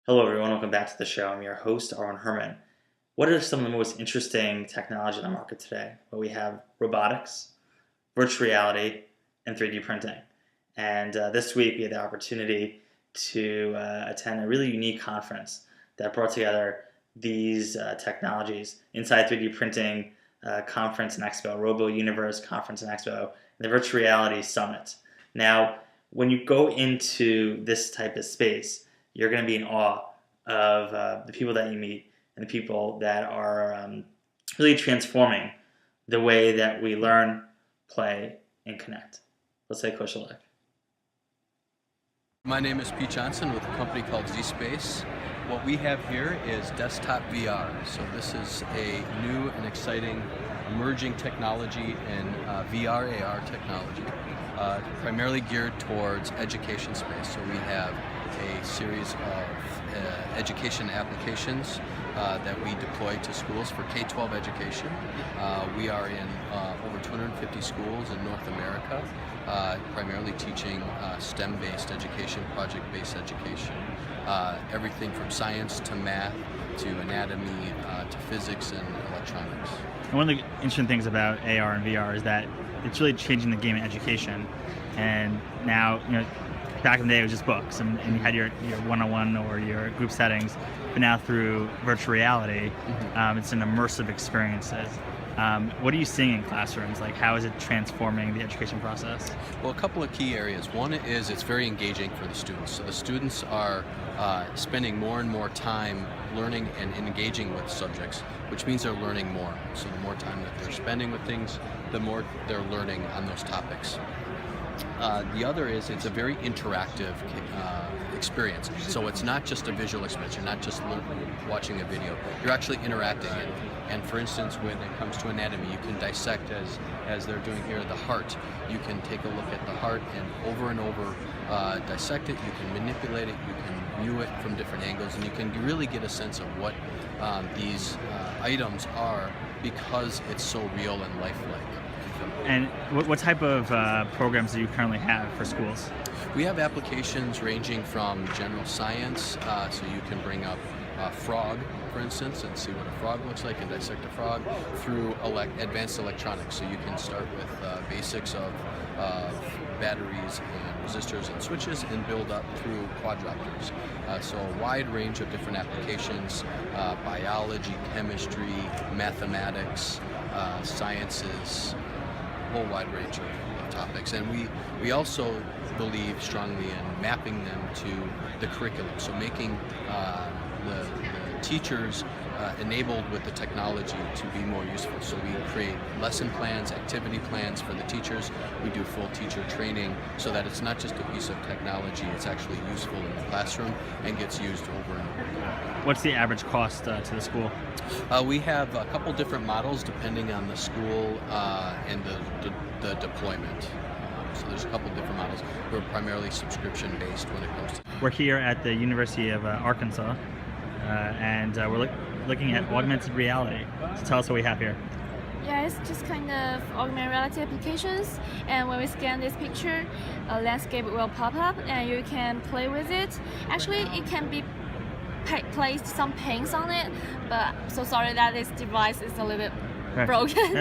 Hello everyone, welcome back to the show. I'm your host, Arwen Herman. What are some of the most interesting technology in the market today? Well, we have robotics, virtual reality, and 3D printing. And this week we had the opportunity to attend a really unique conference that brought together these technologies inside 3D printing conference and expo, Robo Universe Conference and Expo, and the Virtual Reality Summit. Now, when you go into this type of space, you're going to be in awe of the people that you meet and the people that are really transforming the way that we learn, play, and connect. Let's say Kushalek. My name is Pete Johnson with a company called Z-Space. What we have here is desktop VR. So this is a new and exciting emerging technology in VR, AR technology, primarily geared towards education space. So we have a series of education applications that we deploy to schools for K-12 education. We are in over 250 schools in North America, primarily teaching STEM-based education, project-based education, everything from science to math to anatomy to physics and electronics. And one of the interesting things about AR and VR is that it's really changing the game of education. And now, back in the day it was just books and you had your one-on-one or your group settings, but now through virtual reality, it's an immersive experiences. What are you seeing in classrooms? Like, how is it transforming the education process? Well, a couple of key areas. One is it's very engaging for the students. So the students are spending more and more time learning and engaging with subjects, which means they're learning more. So the more time that they're spending with things, the more they're learning on those topics. The other is it's a very interactive experience. So it's not just a visual experience. You're not just watching a video. You're actually interacting. And for instance, when it comes to anatomy, you can dissect, as they're doing here, the heart. You can take a look at the heart and over dissect it. You can manipulate it. You can view it from different angles, and you can really get a sense of what these items are because it's so real and lifelike. And what type of programs do you currently have for schools? We have applications ranging from general science, so you can bring up a frog, for instance, and see what a frog looks like and dissect a frog, through advanced electronics. So you can start with basics of batteries and resistors and switches and build up through quadruptors. So a wide range of different applications, biology, chemistry, mathematics, sciences, whole wide range of topics. And we also believe strongly in mapping them to the curriculum, so making the teachers enabled with the technology to be more useful. So we create lesson plans, activity plans for the teachers. We do full teacher training so that it's not just a piece of technology, it's actually useful in the classroom and gets used over and over again. What's the average cost to the school? We have a couple different models depending on the school and the deployment. So there's a couple different models. We're primarily subscription-based when it comes to. We're here at the University of Arkansas, and we're looking at augmented reality. So tell us what we have here. Yeah, it's just kind of augmented reality applications, and when we scan this picture, a landscape will pop up and you can play with it. Actually, it can be placed some paints on it, but I'm so sorry that this device is a little bit broken.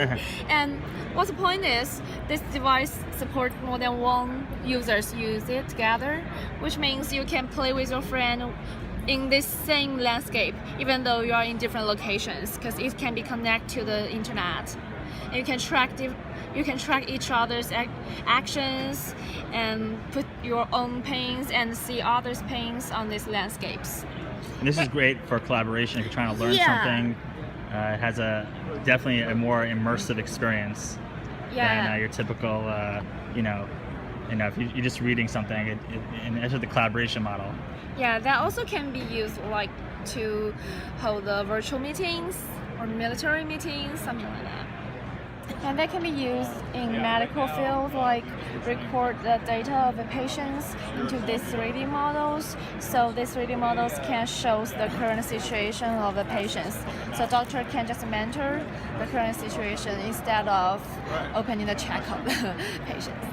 And what's the point is, this device supports more than one users use it together, which means you can play with your friend in this same landscape, even though you are in different locations, because it can be connected to the internet. And you can track each other's actions and put your own paints and see others' paints on these landscapes. And this is great for collaboration if you're trying to learn something. It has definitely a more immersive experience than your typical, if you're just reading something, and enter the collaboration model. Yeah, that also can be used like to hold the virtual meetings or military meetings, something like that. And that can be used in medical field, like record the data of the patients into these 3D models. So these 3D models can show the current situation of the patients. So doctor can just mentor the current situation instead of opening the check of the patients.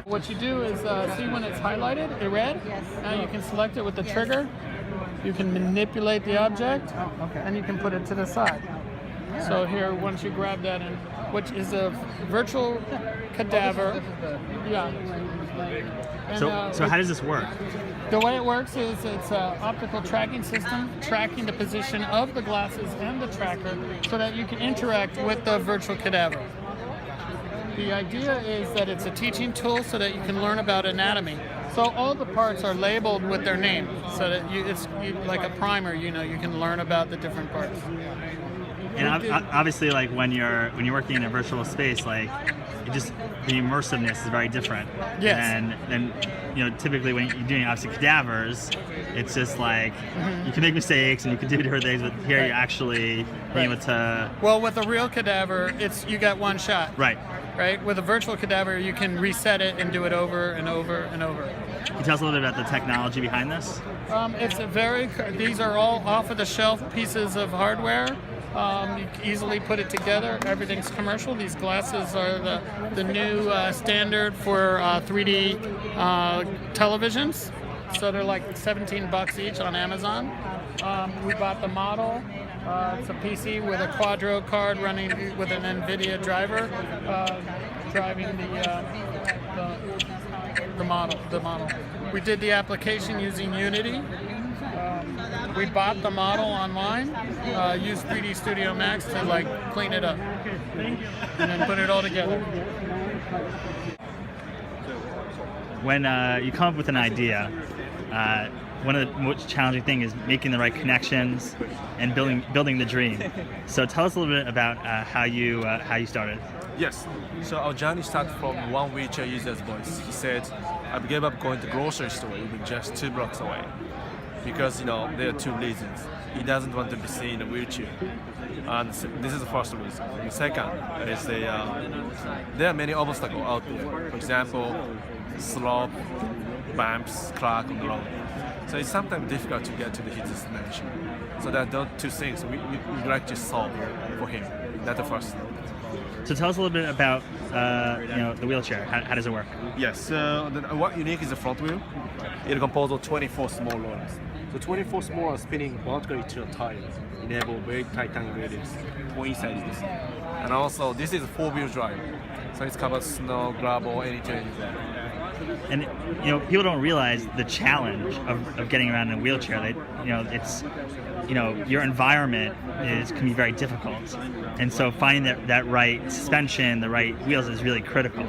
What you do is see when it's highlighted in red. Yes. Now you can select it with the trigger, you can manipulate the object, and you can put it to the side. So here, once you grab that, which is a virtual cadaver, yeah. And, so how does this work? The way it works is it's an optical tracking system tracking the position of the glasses and the tracker so that you can interact with the virtual cadaver. The idea is that it's a teaching tool so that you can learn about anatomy. So all the parts are labeled with their name so that it's like a primer, you can learn about the different parts. And obviously, like when you're working in a virtual space, like the immersiveness is very different. Yes. And typically when you're doing obviously cadavers, it's just like you can make mistakes and you can do different things, but here you're actually being able to. Well, with a real cadaver, you got one shot. Right. Right. With a virtual cadaver, you can reset it and do it over and over and over. Can you tell us a little bit about the technology behind this? These are all off-the-shelf pieces of hardware. You can easily put it together. Everything's commercial. These glasses are the new standard for 3D televisions. So they're like $17 each on Amazon. We bought the model. It's a PC with a Quadro card running with an NVIDIA driver, driving the model. We did the application using Unity. We bought the model online, used 3D Studio Max to clean it up, and then put it all together. When you come up with an idea, one of the most challenging things is making the right connections and building the dream. So tell us a little bit about how you started. Yes. So our journey started from one wheelchair user's voice. He said, "I gave up going to grocery store even just 2 blocks away, because there are 2 reasons. He doesn't want to be seen in a wheelchair, and this is the first reason. The second is there are many obstacles out there. For example, slope, bumps, crack on the road. So it's sometimes difficult to get to his destination. So that those 2 things we like to solve for him. That's the first. So tell us a little bit about the wheelchair. How does it work? Yes. So what unique is the front wheel? It composed of 24 small rollers. So 24 small are spinning vertically to the tires, enable very tight tiny radius for inside this. And also this is a 4-wheel drive. So it covers snow, gravel, anything. And people don't realize the challenge of getting around in a wheelchair. It's your environment can be very difficult, and so finding that right suspension, the right wheels is really critical.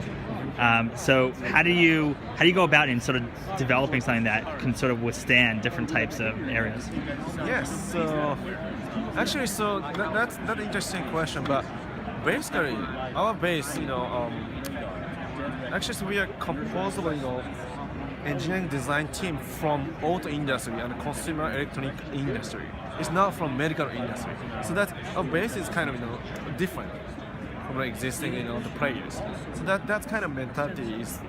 So how do you go about in sort of developing something that can sort of withstand different types of areas? Yes. So actually, that's an interesting question. But basically, our base, actually, we are composed of engineering design team from auto industry and consumer electronic industry. It's not from medical industry. So that our base is kind of different from the existing the players. So that kind of mentality is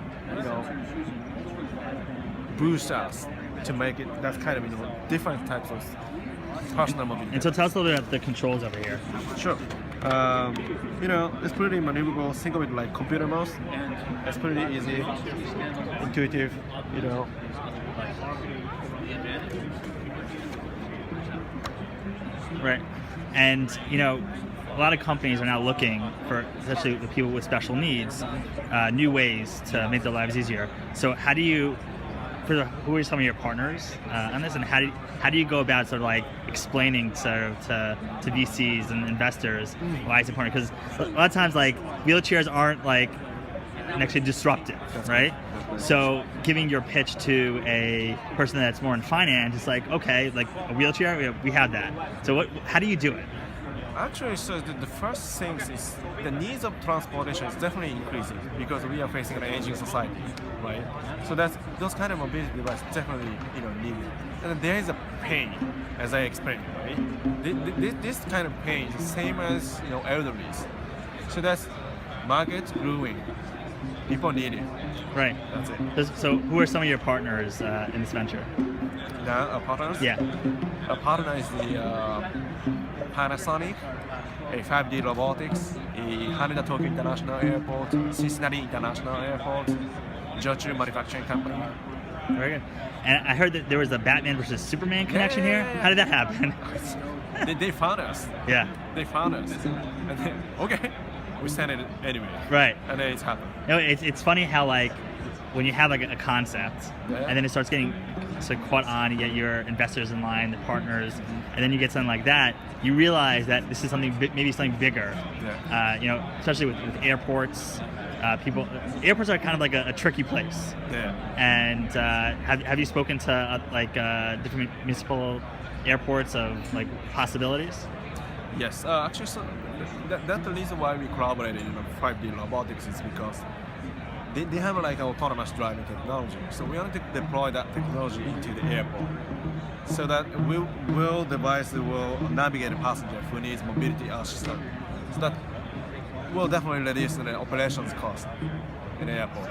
boost us to make it that kind of different types of personal mobility. And so tell us a little bit about the controls over here. Sure. It's pretty maneuverable. Think of it like computer mouse. It's pretty easy, intuitive, Right. And a lot of companies are now looking for, especially the people with special needs, new ways to make their lives easier. So how do you, who are some of your partners on this, and how do you go about sort of like explaining to VCs and investors why it's important? Because a lot of times wheelchairs aren't actually disruptive, right? So giving your pitch to a person that's more in finance, it's okay, a wheelchair, we have that. So how do you do it? Actually, so the first thing is the needs of transportation is definitely increasing because we are facing an aging society, right? So those kind of mobility devices definitely needed. And then there is a pain, as I explained, right? This kind of pain is the same as elderlies. So that's market growing. People need it. Right. That's it. So who are some of your partners in this venture? Our partners? Yeah. Our partner is the Panasonic, a 5D Robotics, a Haneda Tokyo International Airport, Cincinnati International Airport, Jochu Manufacturing Company, Very good. And I heard that there was a Batman versus Superman connection here. How did that happen? They found us. Yeah. They found us. And then, okay, we sent it anyway. Right. And then it's happened. It's funny how like when you have like a concept and then it starts getting caught on, you get your investors in line, the partners, and then you get something like that, you realize that this is something maybe something bigger. Yeah. Especially with airports. Airports are kind of like a tricky place. Yeah. And have you spoken to different municipal airports of like possibilities? Yes. Actually, so that's the reason why we collaborated in 5D robotics is because they have like autonomous driving technology. So we want to deploy that technology into the airport, so that device will navigate a passenger who needs mobility assistance. So that will definitely reduce the operations cost in the airport.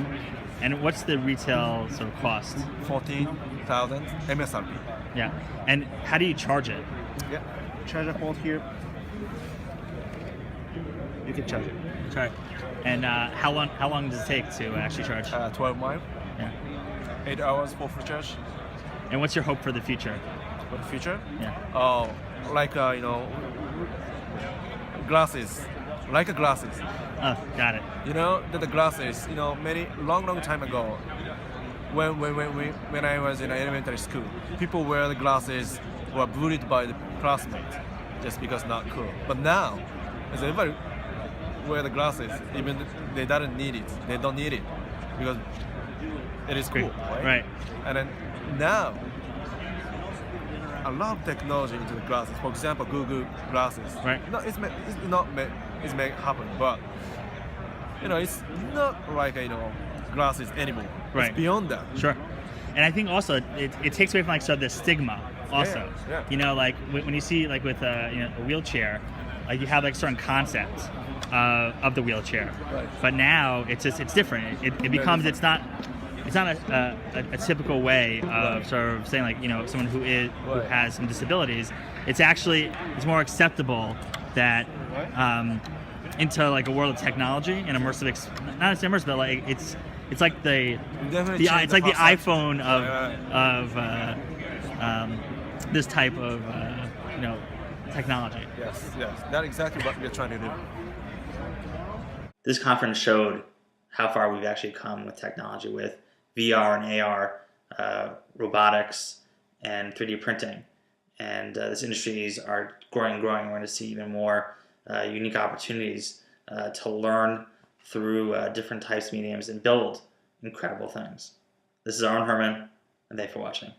And what's the retail sort of cost? 14,000 MSRP. Yeah. And how do you charge it? Yeah. Charger port here. You can charge it. Sorry. And how long does it take to actually charge? 12 miles. Yeah. 8 hours for full charge. And what's your hope for the future? For the future? Yeah. Like glasses. Like glasses. Oh, got it. The glasses. Many long time ago, when I was in elementary school, people wear the glasses were bullied by the classmates just because not cool. But now, as everybody wear the glasses, even they don't need it because it is cool, Right. And then now, a lot of technology into the glasses. For example, Google glasses. Right. No, it's made happen, but it's not like glasses anymore. Right. It's beyond that. Sure. And I think also it takes away from like sort of the stigma also. Yeah. Like when you see like with a wheelchair, like you have like certain concepts of the wheelchair. Right. But now it's different. It becomes it's not a typical way of sort of saying like someone who has some disabilities. It's more acceptable that into like a world of technology and immersive not as immersive, but like it's like the iPhone of this type of technology. Yes, that's exactly what we're trying to do. This conference showed how far we've actually come with technology, with VR and AR, robotics, and 3D printing. And this industries are growing and growing. We're going to see even more unique opportunities to learn through different types of mediums and build incredible things. This is Arlen Herman, and thanks for watching.